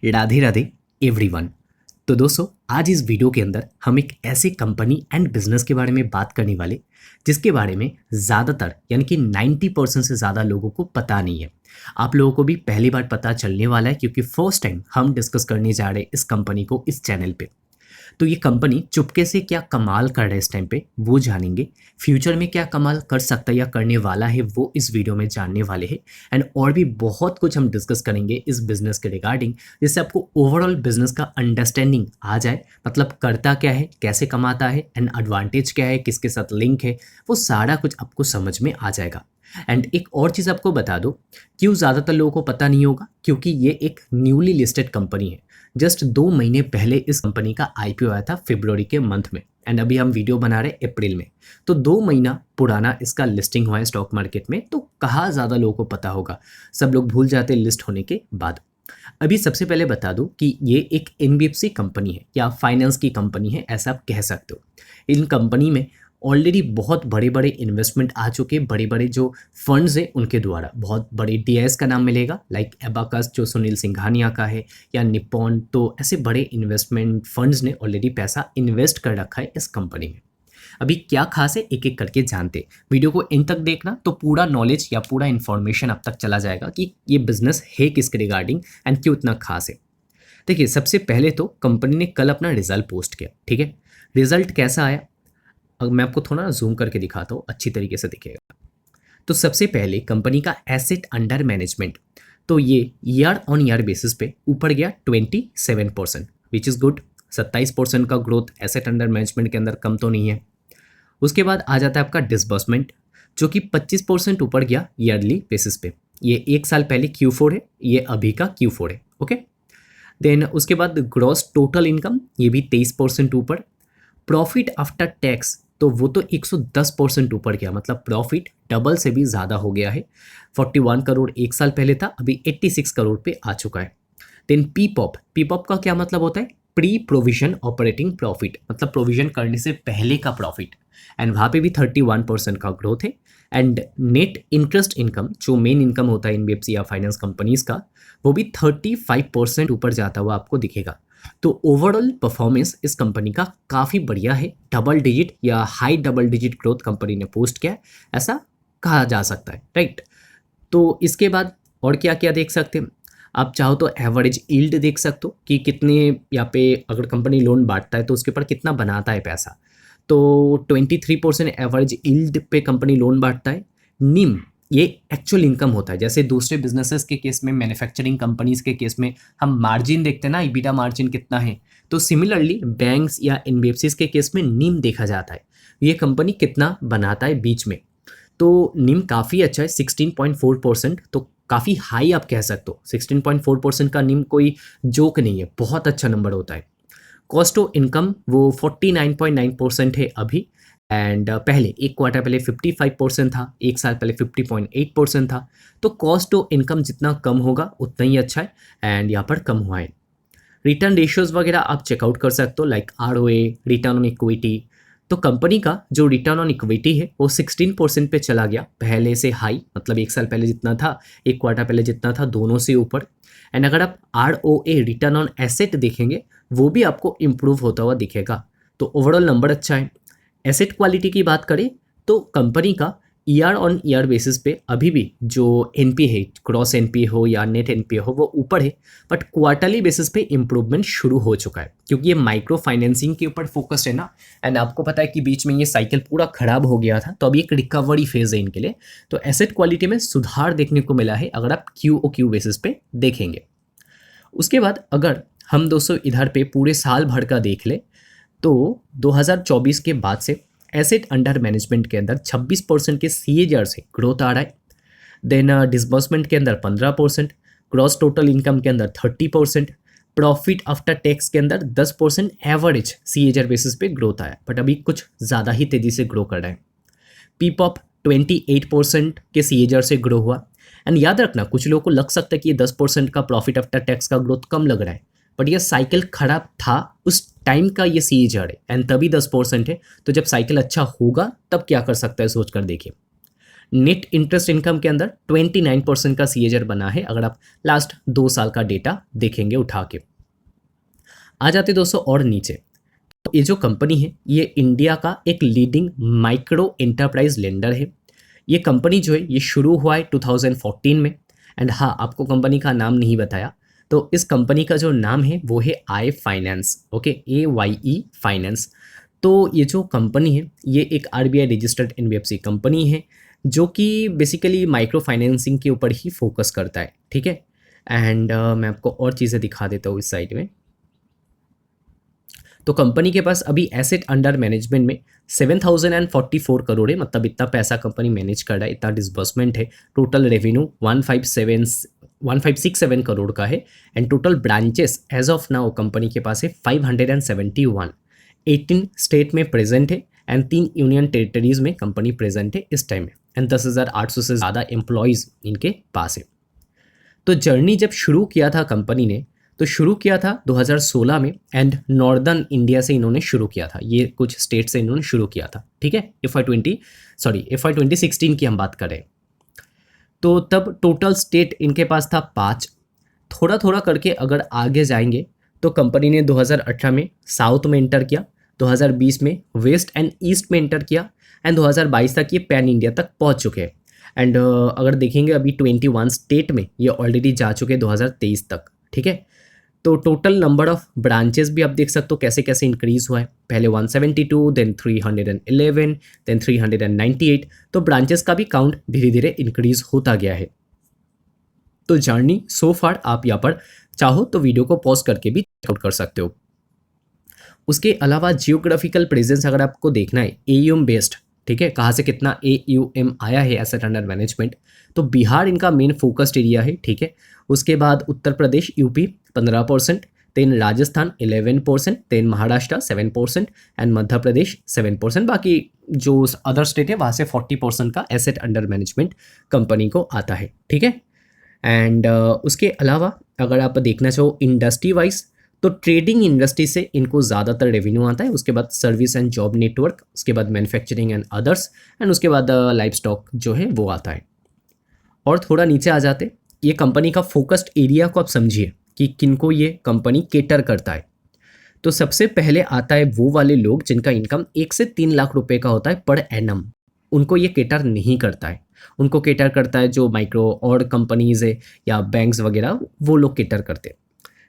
Radhe Radhe everyone. तो दोस्तों, आज इस वीडियो के अंदर हम एक ऐसे कंपनी एंड बिजनेस के बारे में बात करने वाले जिसके बारे में ज़्यादातर यानी कि 90% से ज़्यादा लोगों को पता नहीं है। आप लोगों को भी पहली बार पता चलने वाला है क्योंकि फर्स्ट टाइम हम डिस्कस करने जा रहे हैं इस कंपनी को इस चैनल पे। तो ये कंपनी चुपके से क्या कमाल कर रहा है इस टाइम पे वो जानेंगे। फ्यूचर में क्या कमाल कर सकता है या करने वाला है वो इस वीडियो में जानने वाले हैं। एंड और भी बहुत कुछ हम डिस्कस करेंगे इस बिजनेस के रिगार्डिंग, जिससे आपको ओवरऑल बिजनेस का अंडरस्टैंडिंग आ जाए। मतलब करता क्या है, कैसे कमाता है एंड एडवांटेज क्या है, किसके साथ लिंक है, वो सारा कुछ आपको समझ में आ जाएगा। एंड एक और चीज़ आपको बता दो, क्यों ज़्यादातर लोगों को पता नहीं होगा, क्योंकि ये एक न्यूली लिस्टेड कंपनी है। जस्ट 2 महीने पहले इस कंपनी का आईपीओ आया था फरवरी के मंथ में, एंड अभी हम वीडियो बना रहे हैं अप्रैल में। तो 2 महीना पुराना इसका लिस्टिंग हुआ है स्टॉक मार्केट में। तो कहाँ ज़्यादा लोगों को पता होगा, सब लोग भूल जाते हैं लिस्ट होने के बाद। अभी सबसे पहले बता दूं कि ये एक एनबीएफसी कंपनी है या फाइनेंस की कंपनी है, ऐसा आप कह सकते हो। इन कंपनी में ऑलरेडी बहुत बड़े बड़े इन्वेस्टमेंट आ चुके, बड़े बड़े जो फंड्स हैं उनके द्वारा। बहुत बड़े डीआईएस का नाम मिलेगा, लाइक एबाकस जो सुनील सिंघानिया का है, या निप्पॉन। तो ऐसे बड़े इन्वेस्टमेंट फंड्स ने ऑलरेडी पैसा इन्वेस्ट कर रखा है इस कंपनी में। अभी क्या खास है एक एक करके जानते। वीडियो को इन तक देखना तो पूरा नॉलेज या पूरा इन्फॉर्मेशन अब तक चला जाएगा कि ये बिजनेस है किसके रिगार्डिंग एंड क्यों इतना खास है। देखिए, सबसे पहले तो कंपनी ने कल अपना रिजल्ट पोस्ट किया, ठीक है। रिजल्ट कैसा आया, अब मैं आपको थोड़ा जूम करके दिखाता हूँ, अच्छी तरीके से दिखेगा। तो सबसे पहले कंपनी का एसेट अंडर मैनेजमेंट, तो ये ईयर ऑन ईयर बेसिस पे ऊपर गया 27%, विच इज़ गुड। 27% का ग्रोथ एसेट अंडर मैनेजमेंट के अंदर कम तो नहीं है। उसके बाद आ जाता है आपका डिसबर्समेंट, जो कि 25% ऊपर गया ईयरली बेसिस पे। ये एक साल पहले Q4 है, ये अभी का Q4 है, ओके। देन उसके बाद ग्रॉस टोटल इनकम, ये भी 23% ऊपर। प्रॉफिट आफ्टर टैक्स, तो वो तो 110% ऊपर गया, मतलब प्रॉफिट डबल से भी ज़्यादा हो गया है। 41 करोड़ एक साल पहले था, अभी 86 करोड़ पे आ चुका है। देन पीपॉप, पीपॉप का क्या मतलब होता है, प्री प्रोविजन ऑपरेटिंग प्रॉफिट, मतलब प्रोविजन करने से पहले का प्रॉफिट। एंड वहाँ पे भी 31% का ग्रोथ है। एंड नेट इंटरेस्ट इनकम, जो मेन इनकम होता है एनबीएफसी या फाइनेंस कंपनीज का, वो भी 35% ऊपर जाता हुआ आपको दिखेगा। तो ओवरऑल परफॉर्मेंस इस कंपनी का काफ़ी बढ़िया है। डबल डिजिट या high double digit growth company ने पोस्ट किया है, ऐसा कहा जा सकता है, राइट। तो इसके बाद और क्या क्या देख सकते हैं आप, चाहो तो एवरेज यील्ड देख सकते हो कि कितने यहाँ पे अगर कंपनी लोन बांटता है तो उसके ऊपर कितना बनाता है पैसा। तो 23% एवरेज यील्ड पे कंपनी लोन बांटता है। निम, ये एक्चुअल इनकम होता है। जैसे दूसरे बिजनेसेस के केस में, मैन्युफैक्चरिंग कंपनीज के केस में हम मार्जिन देखते हैं ना, ईबिटा मार्जिन कितना है, तो सिमिलरली बैंक्स या एनबीएफसीज के केस में निम देखा जाता है, ये कंपनी कितना बनाता है बीच में। तो निम काफ़ी अच्छा है, 16.4%, तो काफ़ी हाई आप कह सकते हो। 16.4% का निम कोई जोक नहीं है, बहुत अच्छा नंबर होता है। कॉस्ट टू इनकम वो 49.9% है अभी। एंड पहले एक क्वार्टर पहले 55% था, एक साल पहले 50.8% था। तो कॉस्ट टू इनकम जितना कम होगा उतना ही अच्छा है, एंड यहाँ पर कम हुआ है। रिटर्न रेशियोज वगैरह आप चेकआउट कर सकते हो, like ROA, return on equity. तो कंपनी का जो रिटर्न ऑन इक्विटी है वो 16% पे चला गया, पहले से हाई, मतलब एक साल पहले जितना था, एक क्वार्टर पहले जितना था, दोनों से ऊपर। एंड अगर आप ROA, रिटर्न ऑन एसेट देखेंगे, वो भी आपको इम्प्रूव होता हुआ दिखेगा। तो ओवरऑल नंबर अच्छा है। एसेट क्वालिटी की बात करें तो कंपनी का ईयर ऑन ईयर बेसिस पे अभी भी जो एनपी है, क्रॉस एनपी हो या नेट एनपी हो, वो ऊपर है। बट क्वार्टरली बेसिस पे इम्प्रूवमेंट शुरू हो चुका है, क्योंकि ये माइक्रो फाइनेंसिंग के ऊपर फोकस है ना। एंड आपको पता है कि बीच में ये साइकिल पूरा खराब हो गया था, तो अभी एक रिकवरी फेज है इनके लिए। तो एसेट क्वालिटी में सुधार देखने को मिला है अगर आप QOQ बेसिस पे देखेंगे। उसके बाद अगर हम दोस्तों इधर पे पूरे साल भर का देख ले, तो 2024 के बाद से एसेट अंडर मैनेजमेंट के अंदर 26% के CAGR से ग्रोथ आ रहा है। देन डिसबर्समेंट के अंदर 15%, ग्रॉस टोटल इनकम के अंदर 30%, प्रॉफिट आफ्टर टैक्स के अंदर 10% एवरेज CAGR बेसिस पे ग्रोथ आया, बट अभी कुछ ज़्यादा ही तेज़ी से ग्रो कर रहा है। पीपॉप 28% के CAGR से ग्रो हुआ। एंड याद रखना, कुछ लोगों को लग सकता है कि ये 10% का प्रॉफिट आफ्टर टैक्स का ग्रोथ कम लग रहा है, बट ये साइकिल खराब था उस टाइम का ये CAGR है, एंड तभी 10% है। तो जब साइकिल अच्छा होगा तब क्या कर सकता है, सोच कर देखिए। नेट इंटरेस्ट इनकम के अंदर 29% का सीएजर बना है अगर आप लास्ट 2 साल का डेटा देखेंगे उठा के। आ जाते दोस्तों और नीचे, तो ये जो कंपनी है ये इंडिया का एक लीडिंग माइक्रो एंटरप्राइज लेंडर है। ये कंपनी जो है ये शुरू हुआ है 2014 में। एंड हाँ, आपको कंपनी का नाम नहीं बताया, तो इस कंपनी का जो नाम है वो है I finance. Okay, AYE finance. तो ये जो कंपनी है ये एक RBI रजिस्टर्ड NBFC कंपनी है जो कि बेसिकली माइक्रो फाइनेंसिंग के ऊपर ही फोकस करता है। ठीक है, एंड मैं आपको और चीज़ें दिखा देता हूँ इस साइड में। तो कंपनी के पास अभी एसेट अंडर मैनेजमेंट में 7044 करोड़ है, मतलब इतना पैसा कंपनी मैनेज कर रहा है, इतना डिसबर्समेंट है। टोटल रेवेन्यू 1567 करोड़ का है। And total branches as of now company के पास है 571। 18 स्टेट में प्रेजेंट है एंड 3 यूनियन टेरिटरीज में कंपनी प्रेजेंट है इस टाइम में। एंड 10,800 से ज़्यादा एम्प्लॉयज़ इनके पास है। तो जर्नी जब शुरू किया था कंपनी ने, तो शुरू किया था 2016 में एंड नॉर्दर्न इंडिया से इन्होंने शुरू किया था। ये कुछ स्टेट से इन्होंने शुरू किया था। ठीक है, FY 2016 की हम बात करें तो तब टोटल स्टेट इनके पास था 5। थोड़ा थोड़ा करके अगर आगे जाएंगे तो कंपनी ने 2018 में साउथ में एंटर किया, 2020 में वेस्ट एंड ईस्ट में एंटर किया एंड 2022 तक ये पैन इंडिया तक पहुंच चुके हैं। एंड अगर देखेंगे अभी 21 स्टेट में ये ऑलरेडी जा चुके हैं 2023 तक। ठीक है, तो टोटल नंबर ऑफ ब्रांचेस भी आप देख सकते हो कैसे कैसे इंक्रीज हुआ है। पहले 172, देन 311, देन 398। तो ब्रांचेस का भी काउंट धीरे धीरे इंक्रीज होता गया है। तो जर्नी सो फार आप यहाँ पर चाहो तो वीडियो को पॉज करके भी चेकआउट कर सकते हो। उसके अलावा जियोग्राफिकल प्रेजेंस अगर आपको देखना है AUM बेस्ड, ठीक है, कहाँ से कितना AUM आया है एसेट अंडर मैनेजमेंट, तो बिहार इनका मेन फोकस्ड एरिया है। ठीक है, उसके बाद Uttar Pradesh UP 15%, then Rajasthan 11%, then Maharashtra 7% and Madhya Pradesh 7%। बाकी जो अदर स्टेट है वहाँ से 40% का एसेट अंडर मैनेजमेंट कंपनी को आता है। ठीक है, एंड उसके अलावा अगर आप देखना चाहो इंडस्ट्री वाइज, तो ट्रेडिंग इंडस्ट्री से इनको ज़्यादातर रेवेन्यू आता है। उसके बाद सर्विस एंड जॉब नेटवर्क, उसके बाद मैन्युफैक्चरिंग एंड अदर्स, एंड उसके बाद लाइफ स्टॉक जो है वो आता है। और थोड़ा नीचे आ जाते, ये कंपनी का फोकस्ड एरिया को आप समझिए कि किनको ये कंपनी केटर करता है। तो सबसे पहले आता है वो वाले लोग जिनका इनकम 1 से 3 लाख रुपए का होता है पर एनम, उनको ये केटर नहीं करता है। उनको केटर करता है जो माइक्रो और कंपनीज है या बैंक्स वगैरह, वो लोग केटर करते हैं।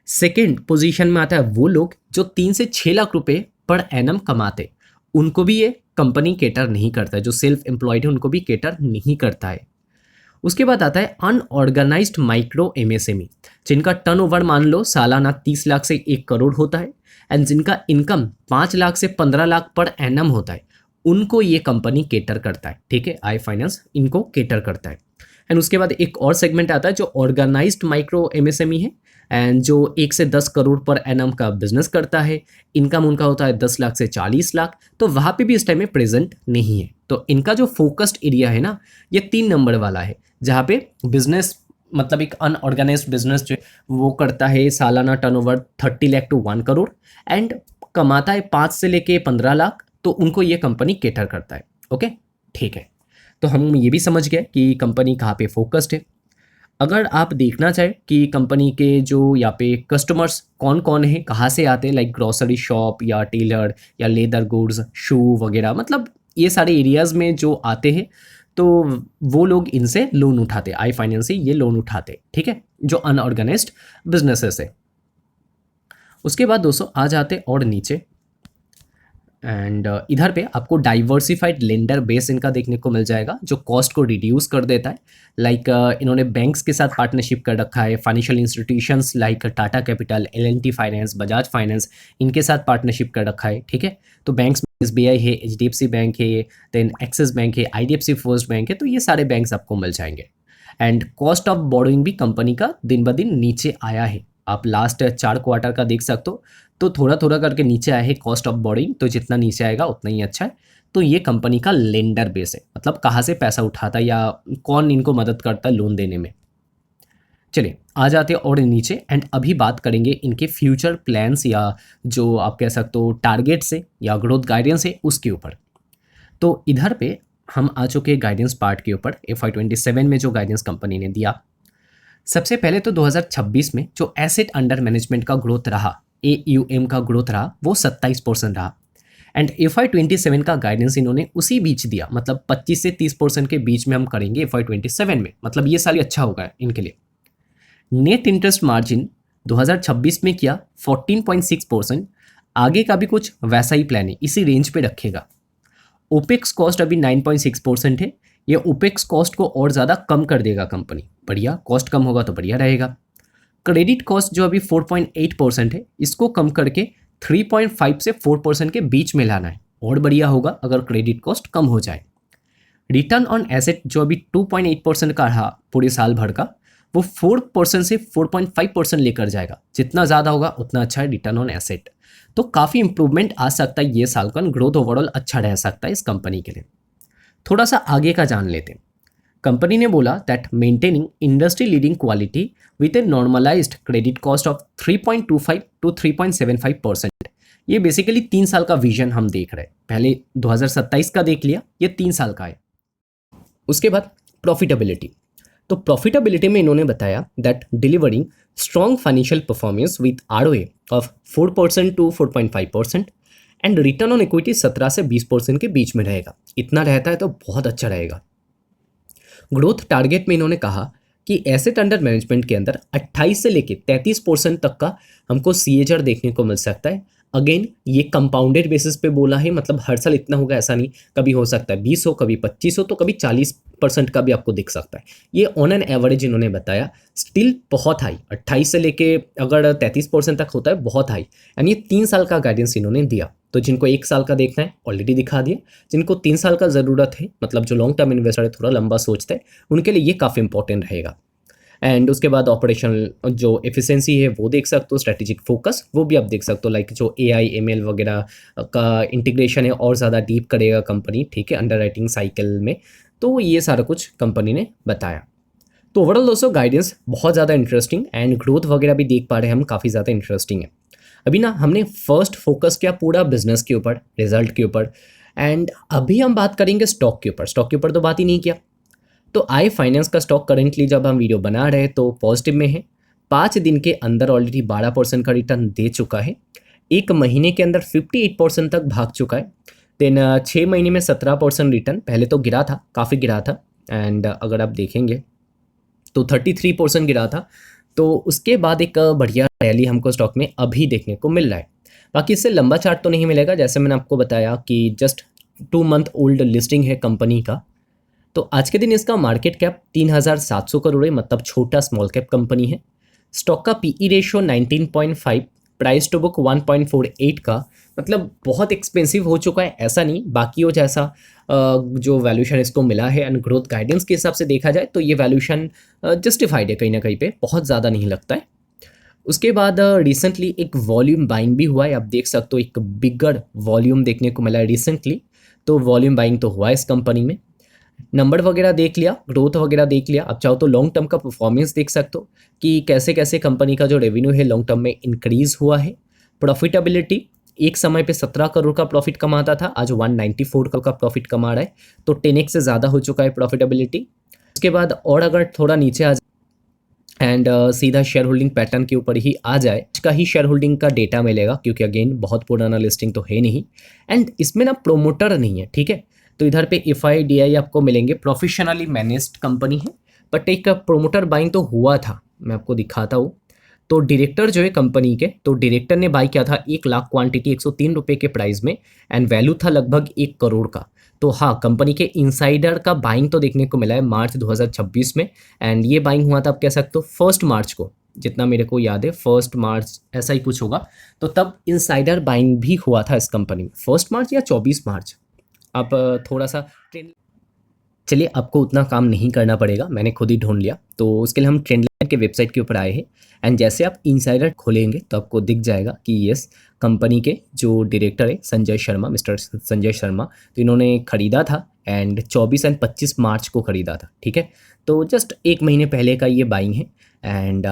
सेकेंड पोजीशन में आता है वो लोग जो 3 से 6 लाख रुपए पर एनम कमाते, उनको भी ये कंपनी केटर नहीं करता है। जो सेल्फ एम्प्लॉयड है उनको भी केटर नहीं करता है। उसके बाद आता है अनऑर्गेनाइज्ड माइक्रो MSME, जिनका टर्नओवर मान लो सालाना 30 लाख से 1 करोड़ होता है एंड जिनका इनकम 5 लाख से 15 लाख पर एनम होता है, उनको ये कंपनी केटर करता है। ठीक है, आई फाइनेंस इनको केटर करता है। एंड उसके बाद एक और सेगमेंट आता है जो ऑर्गेनाइज्ड माइक्रो MSME है एंड जो 1 से 10 करोड़ पर एनम का बिजनेस करता है, इनकम उनका होता है 10 लाख से 40 लाख। तो वहाँ पे भी इस टाइम में प्रेजेंट नहीं है। तो इनका जो फोकस्ड एरिया है ना, ये 3 नंबर वाला है, जहाँ पे बिजनेस मतलब एक अनऑर्गेनाइज्ड बिजनेस जो वो करता है सालाना turnover 30 lakh to 1 crore and कमाता है 5 से लेके 15 लाख, तो उनको ये कंपनी केटर करता है। ओके, ठीक है, तो हम ये भी समझ गए कि कंपनी कहाँ पे फोकस्ड है। अगर आप देखना चाहें कि कंपनी के जो यहाँ पे कस्टमर्स कौन कौन है, कहाँ से आते हैं, लाइक ग्रोसरी शॉप या टेलर या लेदर गुड्स, शू वगैरह, मतलब ये सारे एरियाज़ में जो आते हैं, तो वो लोग इनसे लोन उठाते, आई फाइनेंस से ये लोन उठाते। ठीक है, जो अनऑर्गेनाइज्ड बिजनेसेस है। उसके बाद दोस्तों आ जाते और नीचे, एंड इधर पे आपको डाइवर्सिफाइड लेंडर बेस इनका देखने को मिल जाएगा जो कॉस्ट को रिड्यूस कर देता है। लाइक इन्होंने बैंक्स के साथ पार्टनरशिप कर रखा है, financial institutions like Tata capital, L&T finance, Bajaj finance, इनके साथ पार्टनरशिप कर रखा है। ठीक है, तो बैंक्स में SBI है, HDFC बैंक है, देन एक्सिस बैंक है, IDFC फर्स्ट बैंक है, तो ये सारे बैंक्स आपको मिल जाएंगे। एंड कॉस्ट ऑफ बोरोइंग भी कंपनी का दिन ब दिन नीचे आया है। आप लास्ट 4 क्वार्टर का देख सकते हो, तो थोड़ा थोड़ा करके नीचे आया है कॉस्ट ऑफ बोरोइंग। तो जितना नीचे आएगा उतना ही अच्छा है। तो ये कंपनी का लेंडर बेस है, मतलब कहाँ से पैसा उठाता है या कौन इनको मदद करता है लोन देने में। चलिए आ जाते हैं और नीचे, एंड अभी बात करेंगे इनके फ्यूचर प्लान्स या जो आप कह सकते हो टारगेट से या ग्रोथ गाइडेंस है उसके ऊपर। तो इधर पे हम आ चुके गाइडेंस पार्ट के ऊपर। FY27 में जो गाइडेंस कंपनी ने दिया, सबसे पहले तो 2026 में जो एसेट अंडर मैनेजमेंट का ग्रोथ रहा, AUM का ग्रोथ रहा, वो 27% रहा। एंड FY27 का गाइडेंस इन्होंने उसी बीच दिया, मतलब 25 से 30% के बीच में हम करेंगे FY27 में, मतलब ये साल अच्छा होगा इनके लिए। नेट इंटरेस्ट मार्जिन 2026 में किया 14.6%, आगे का भी कुछ वैसा ही प्लान है, इसी रेंज पे रखेगा। ओपेक्स कॉस्ट अभी 9.6% है, ये ओपेक्स कॉस्ट को और ज़्यादा कम कर देगा कंपनी, बढ़िया, कॉस्ट कम होगा तो बढ़िया रहेगा। क्रेडिट कॉस्ट जो अभी 4.8% है, इसको कम करके 3.5 से 4% के बीच में लाना है, और बढ़िया होगा अगर क्रेडिट कॉस्ट कम हो जाए। रिटर्न ऑन एसेट जो अभी 2.8% का रहा पूरे साल भर का, वो 4% से 4.5% लेकर जाएगा, जितना ज़्यादा होगा उतना अच्छा है रिटर्न ऑन एसेट। तो काफ़ी इंप्रूवमेंट आ सकता है ये साल का, ग्रोथ ओवरऑल अच्छा रह सकता है इस कंपनी के लिए। थोड़ा सा आगे का जान लेते हैं। कंपनी ने बोला that maintaining industry leading quality with a normalised credit cost of 3.25 to 3.75%। ये बेसिकली 3 साल का विजन हम देख रहे हैं, पहले 2027 का देख लिया, ये 3 साल का है। उसके बाद प्रॉफिटेबिलिटी, तो प्रॉफिटेबिलिटी में इन्होंने बताया that delivering strong financial performance with ROA of 4% to 4.5% and return on equity 17 से 20% के बीच में रहेगा। इतना रहता है तो बहुत अच्छा रहेगा। ग्रोथ टारगेट में इन्होंने कहा कि एसेट अंडर मैनेजमेंट के अंदर 28 से लेके 33% तक का हमको CAGR देखने को मिल सकता है। अगेन ये कंपाउंडेड बेसिस पे बोला है, मतलब हर साल इतना होगा ऐसा नहीं, कभी हो सकता है 20 हो, कभी 25 हो, तो कभी 40% का भी आपको दिख सकता है। ये ऑन एन एवरेज इन्होंने बताया, स्टिल बहुत हाई, 28 से लेके अगर 33% तक होता है बहुत हाई। एंड ये 3 साल का गाइडेंस इन्होंने दिया, तो जिनको 1 साल का देखना है ऑलरेडी दिखा दिया, जिनको 3 साल का ज़रूरत है, मतलब जो लॉन्ग टर्म इन्वेस्टर है, थोड़ा लंबा सोचते हैं, उनके लिए ये काफ़ी इंपॉर्टेंट रहेगा। एंड उसके बाद ऑपरेशनल जो एफिशिएंसी है वो देख सकते हो, स्ट्रेटेजिक फोकस वो भी आप देख सकते हो, लाइक जो AI ML वगैरह का इंटीग्रेशन है और ज़्यादा डीप करेगा कंपनी, ठीक है, अंडर राइटिंग साइकिल में। तो ये सारा कुछ कंपनी ने बताया। तो ओवरऑल दोस्तों गाइडेंस बहुत ज़्यादा इंटरेस्टिंग एंड ग्रोथ वगैरह भी देख पा रहे हैं हम, काफ़ी ज़्यादा इंटरेस्टिंग है। अभी ना हमने फर्स्ट फोकस किया पूरा बिजनेस के ऊपर, रिजल्ट के ऊपर, एंड अभी हम बात करेंगे स्टॉक के ऊपर। स्टॉक के ऊपर तो बात ही नहीं किया। तो आई फाइनेंस का स्टॉक करेंटली जब हम वीडियो बना रहे हैं तो पॉजिटिव में है, 5 दिन के अंदर ऑलरेडी 12% का रिटर्न दे चुका है, 1 महीने के अंदर 58% तक भाग चुका है, देन 6 महीने में 17% रिटर्न, पहले तो गिरा था, काफ़ी गिरा था, एंड अगर आप देखेंगे तो 33% गिरा था। तो उसके बाद एक बढ़िया रैली हमको स्टॉक में अभी देखने को मिल रहा है। बाकी इससे लंबा चार्ट तो नहीं मिलेगा, जैसे मैंने आपको बताया कि जस्ट 2 मंथ ओल्ड लिस्टिंग है कंपनी का। तो आज के दिन इसका मार्केट कैप 3,700 करोड़ है, मतलब छोटा स्मॉल कैप कंपनी है। स्टॉक का PE ratio 19.5, price to book 1.48 का, मतलब बहुत एक्सपेंसिव हो चुका है ऐसा नहीं, बाकी जैसा जो वैल्यूशन इसको मिला है एंड ग्रोथ गाइडेंस के हिसाब से देखा जाए तो ये वैल्यूशन जस्टिफाइड है कहीं ना कहीं पे, बहुत ज़्यादा नहीं लगता है। उसके बाद रिसेंटली एक वॉल्यूम बाइंग भी हुआ है, आप देख सकते हो एक बिगर वॉल्यूम देखने को मिला है रिसेंटली, तो वॉल्यूम बाइंग तो हुआ है इस कंपनी में। नंबर वगैरह देख लिया, ग्रोथ वगैरह देख लिया, अब चाहो तो लॉन्ग टर्म का परफॉर्मेंस देख सकते हो कि कैसे कैसे कंपनी का जो रेवेन्यू है लॉन्ग टर्म में इंक्रीज हुआ है। प्रॉफिटेबिलिटी, एक समय पे 17 करोड़ का प्रॉफिट कमाता था, आज 194 करोड़ का प्रॉफिट कमा रहा है, तो 10x से ज़्यादा हो चुका है प्रॉफिटेबिलिटी। उसके बाद और अगर थोड़ा नीचे आ एंड सीधा शेयर होल्डिंग पैटर्न के ऊपर ही आ जाए, इसका ही शेयर होल्डिंग का डेटा मिलेगा, क्योंकि अगेन बहुत पुराना लिस्टिंग तो है नहीं, एंड इसमें ना प्रोमोटर नहीं है, ठीक है। तो इधर पे FIDI आपको मिलेंगे, प्रोफेशनली मैनेज्ड कंपनी है, बट एक प्रोमोटर बाइंग तो हुआ था, मैं आपको दिखाता हूँ। तो डायरेक्टर जो है कंपनी के, तो डायरेक्टर ने बाई किया था 1 लाख क्वांटिटी 103 रुपये के प्राइस में, एंड वैल्यू था लगभग 1 करोड़ का। तो हाँ, कंपनी के इनसाइडर का बाइंग तो देखने को मिला है मार्च 2026 में, एंड ये बाइंग हुआ था आप कह सकते हो 1 मार्च को, जितना मेरे को याद है 1 मार्च ऐसा ही कुछ होगा, तो तब इनसाइडर बाइंग भी हुआ था इस कंपनी में, 1 मार्च या 24 मार्च। आप थोड़ा सा ट्रेंड, चलिए आपको उतना काम नहीं करना पड़ेगा, मैंने खुद ही ढूंढ लिया। तो उसके लिए हम ट्रेंड लाइन के वेबसाइट के ऊपर आए हैं, एंड जैसे आप इनसाइडर खोलेंगे तो आपको दिख जाएगा कि यस, कंपनी के जो डायरेक्टर है संजय शर्मा, मिस्टर संजय शर्मा, तो इन्होंने ख़रीदा था एंड 24 एंड 25 मार्च को ख़रीदा था, ठीक है। तो जस्ट 1 महीने पहले का ये बाइंग है, एंड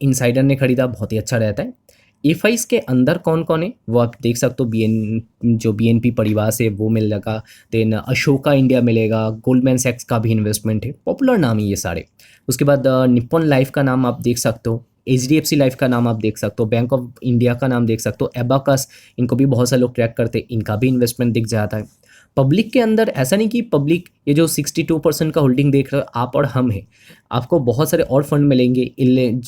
इनसाइडर ने ख़रीदा, बहुत ही अच्छा रहता है। एफ के अंदर कौन कौन है वो आप देख सकते हो। जो BNP परिवार है वो मिलेगा, देन अशोका इंडिया मिलेगा, गोल्डमैन सैक्स का भी इन्वेस्टमेंट है, पॉपुलर नाम है ये सारे। उसके बाद निप्पॉन लाइफ का नाम आप देख सकते हो, HDFC लाइफ का नाम आप देख सकते हो, बैंक ऑफ इंडिया का नाम देख सकते हो, एबाकस, इनको भी बहुत सारे लोग ट्रैक करते हैं, इनका भी इन्वेस्टमेंट दिख जाता है। पब्लिक के अंदर ऐसा नहीं कि पब्लिक ये जो 62% का होल्डिंग देख रहे हो आप और हम हैं, आपको बहुत सारे और फंड मिलेंगे।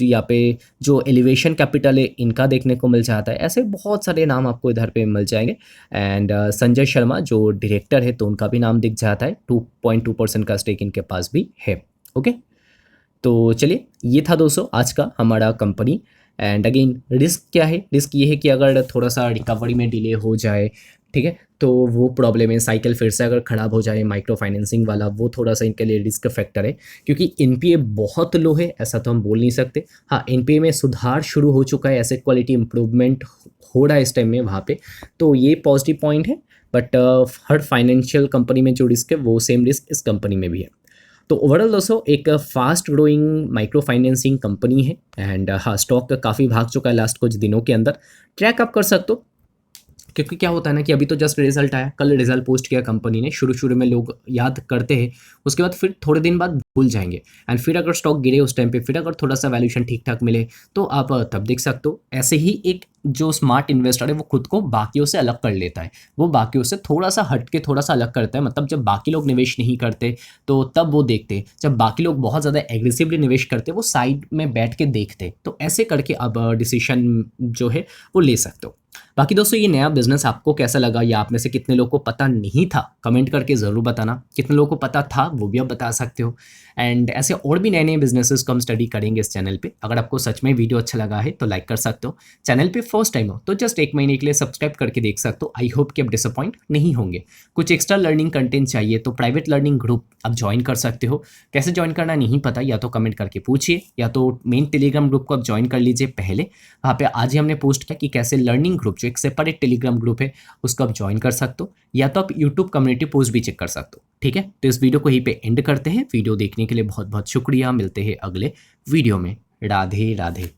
यहाँ पे जो एलिवेशन कैपिटल है इनका देखने को मिल जाता है। ऐसे बहुत सारे नाम आपको इधर पे मिल जाएंगे। एंड संजय शर्मा जो डायरेक्टर है तो उनका भी नाम दिख जाता है, 2.2% का स्टेक इनके पास भी है। ओके, तो चलिए ये था दोस्तों आज का हमारा कंपनी। एंड अगेन रिस्क क्या है, रिस्क ये है कि अगर थोड़ा सा रिकवरी में डिले हो जाए, ठीक है, तो वो प्रॉब्लम है। साइकिल फिर से अगर ख़राब हो जाए माइक्रो फाइनेंसिंग वाला, वो थोड़ा सा इनके लिए रिस्क फैक्टर है, क्योंकि NPA बहुत लो है ऐसा तो हम बोल नहीं सकते। हाँ, NPA में सुधार शुरू हो चुका है, एसेट क्वालिटी इंप्रूवमेंट हो रहा है इस टाइम में वहाँ पे, तो ये पॉजिटिव पॉइंट है। बट हर फाइनेंशियल कंपनी में जो रिस्क है वो सेम रिस्क इस कंपनी में भी है। तो ओवरऑल दोस्तों एक fast growing micro financing company है। एंड हाँ, स्टॉक काफ़ी भाग चुका है लास्ट कुछ दिनों के अंदर, ट्रैक आप कर सकते हो। क्योंकि क्या होता है ना कि अभी तो जस्ट रिजल्ट आया, कल रिजल्ट पोस्ट किया कंपनी ने, शुरू में लोग याद करते हैं, उसके बाद फिर थोड़े दिन बाद भूल जाएंगे। एंड फिर अगर स्टॉक गिरे उस टाइम पे, फिर अगर थोड़ा सा वैल्यूएशन ठीक ठाक मिले तो आप तब देख सकते हो। ऐसे ही एक जो स्मार्ट इन्वेस्टर है वो खुद को बाकियों से अलग कर लेता है, वो बाकियों से थोड़ा सा हट के थोड़ा सा अलग करता है। मतलब जब बाकी लोग निवेश नहीं करते तो तब वो देखते, जब बाकी लोग बहुत ज़्यादा एग्रेसिवली निवेश करते वो साइड में बैठ के देखते। तो ऐसे करके अब डिसीजन जो है वो ले सकते हो। बाकी दोस्तों ये नया बिजनेस आपको कैसा लगा, या आप में से कितने लोगों को पता नहीं था, कमेंट करके ज़रूर बताना। कितने लोगों को पता था वो भी आप बता सकते हो। एंड ऐसे और भी नए नए बिजनेसेस को हम स्टडी करेंगे इस चैनल पे। अगर आपको सच में वीडियो अच्छा लगा है तो लाइक कर सकते हो। चैनल पे फर्स्ट टाइम हो तो जस्ट 1 महीने के लिए सब्सक्राइब करके देख सकते हो। आई होप कि आप डिसअपॉइंट नहीं होंगे। कुछ एक्स्ट्रा लर्निंग कंटेंट चाहिए तो प्राइवेट लर्निंग ग्रुप आप ज्वाइन कर सकते हो। कैसे ज्वाइन करना नहीं पता, या तो कमेंट करके पूछिए, या तो मेन टेलीग्राम ग्रुप को आप ज्वाइन कर लीजिए पहले। वहाँ पे आज ही हमने पोस्ट किया कि कैसे लर्निंग ग्रुप जो एक सेपरेट टेलीग्राम ग्रुप है उसको आप ज्वाइन कर सकते हो, या तो आप यूट्यूब कम्युनिटी पोस्ट भी चेक कर सकते हो। ठीक है, तो इस वीडियो को यहीं पे एंड करते हैं। वीडियो देखने के लिए बहुत बहुत शुक्रिया। मिलते हैं अगले वीडियो में। राधे राधे।